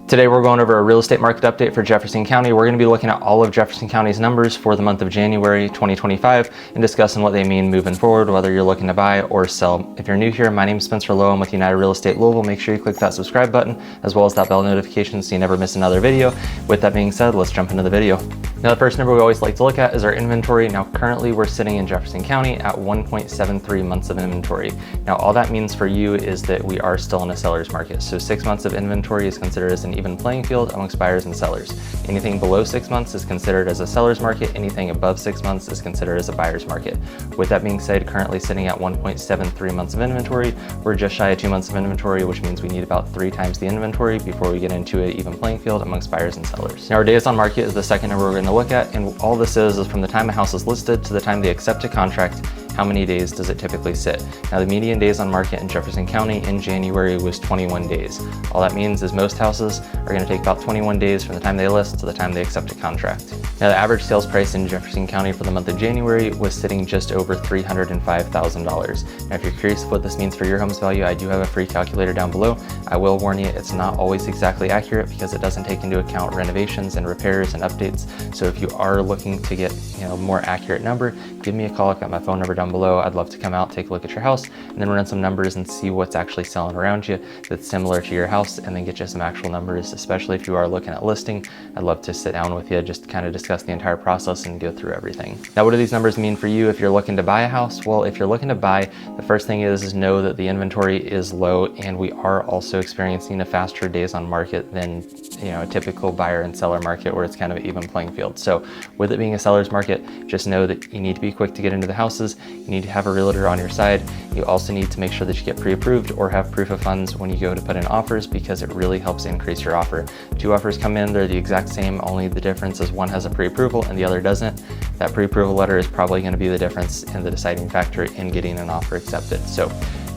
Today we're going over a real estate market update for Jefferson County. We're going to be looking at all of Jefferson County's numbers for the month of January 2025 and discussing what they mean moving forward, whether you're looking to buy or sell. If you're new here, my name is Spencer Lowe. I'm with United Real Estate Louisville. Make sure you click that subscribe button as well as that bell notification so you never miss another video. With that being said, let's jump into the video. Now, the first number we always like to look at is our inventory. Now, currently we're sitting in Jefferson County at 1.73 months of inventory. Now, all that means for you is that we are still in a seller's market. So 6 months of inventory is considered as an even playing field amongst buyers and sellers. Anything below 6 months is considered as a seller's market. Anything above 6 months is considered as a buyer's market. With that being said, currently sitting at 1.73 months of inventory, we're just shy of 2 months of inventory, which means we need about 3 times the inventory before we get into an even playing field amongst buyers and sellers. Now, our days on market is the second number we're going to look at, and all this is from the time a house is listed to the time they accept a contract. How many days does it typically sit? Now, the median days on market in Jefferson County in January was 21 days. All that means is most houses are going to take about 21 days from the time they list to the time they accept a contract. Now, the average sales price in Jefferson County for the month of January was sitting just over $305,000. Now, if you're curious what this means for your home's value, I do have a free calculator down below. I will warn you, it's not always exactly accurate because it doesn't take into account renovations and repairs and updates. So if you are looking to get a more accurate number, give me a call. I've got my phone number down below. I'd love to come out, take a look at your house, and then run some numbers and see what's actually selling around you that's similar to your house, and then get you some actual numbers, especially if you are looking at listing. I'd love to sit down with you, just to kind of discuss the entire process and go through everything. Now, what do these numbers mean for you if you're looking to buy a house? Well, if you're looking to buy, the first thing is know that the inventory is low, and we are also experiencing a faster days on market than a typical buyer and seller market where it's kind of an even playing field. So with it being a seller's market, just know that you need to be quick to get into the houses. You need to have a realtor on your side. You also need to make sure that you get pre-approved or have proof of funds when you go to put in offers, because it really helps increase your offer. 2 offers come in, they're the exact same, only the difference is one has a pre-approval and the other doesn't. That pre-approval letter is probably going to be the difference in the deciding factor in getting an offer accepted. So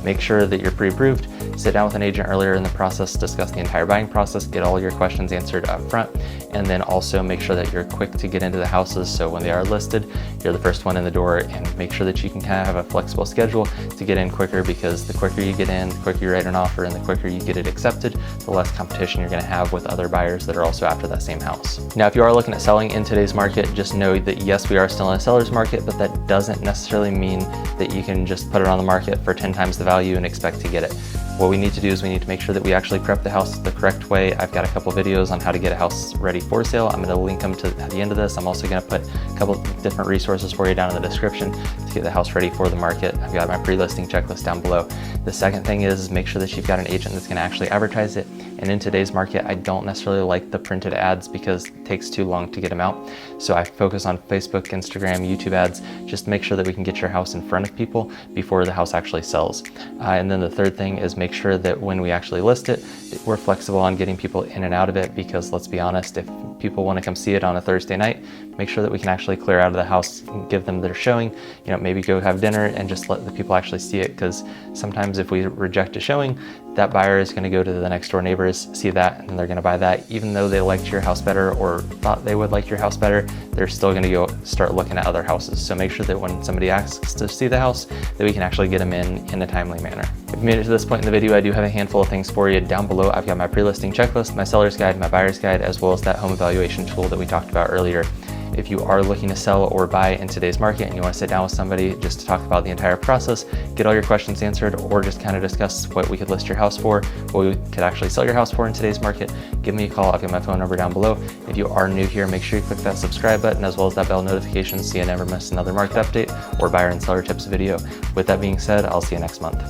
make sure that you're pre-approved. Sit down with an agent earlier in the process, discuss the entire buying process, get all your questions answered up front, and then also make sure that you're quick to get into the houses. So when they are listed, you're the first one in the door, and make sure that you can kind of have a flexible schedule to get in quicker, because the quicker you get in, the quicker you write an offer, and the quicker you get it accepted, the less competition you're going to have with other buyers that are also after that same house. Now, if you are looking at selling in today's market, just know that yes, we are still in a seller's market, but that doesn't necessarily mean that you can just put it on the market for 10 times the value and expect to get it. What we need to do is we need to make sure that we actually prep the house the correct way. I've got a couple videos on how to get a house ready for sale. I'm going to link them at the end of this. I'm also going to put a couple different resources for you down in the description to get the house ready for the market. I've got my pre-listing checklist down below. The second thing is make sure that you've got an agent that's going to actually advertise it. And in today's market, I don't necessarily like the printed ads because it takes too long to get them out. So I focus on Facebook, Instagram, YouTube ads, just to make sure that we can get your house in front of people before the house actually sells. And then the third thing is make sure that when we actually list it, we're flexible on getting people in and out of it, because let's be honest, if people want to come see it on a Thursday night, make sure that we can actually clear out of the house and give them their showing, maybe go have dinner and just let the people actually see it, because sometimes if we reject a showing, that buyer is going to go to the next door neighbors, see that, and they're going to buy that. Even though they liked your house better or thought they would like your house better, they're still going to go start looking at other houses. So make sure that when somebody asks to see the house, that we can actually get them in a timely manner. If you made it to this point in the video, I do have a handful of things for you. Down below, I've got my pre-listing checklist, my seller's guide, my buyer's guide, as well as that home evaluation tool that we talked about earlier. If you are looking to sell or buy in today's market and you want to sit down with somebody just to talk about the entire process, get all your questions answered, or just kind of discuss what we could list your house for, what we could actually sell your house for in today's market, give me a call. I've got my phone number down below. If you are new here, make sure you click that subscribe button as well as that bell notification so you never miss another market update or buyer and seller tips video. With that being said, I'll see you next month.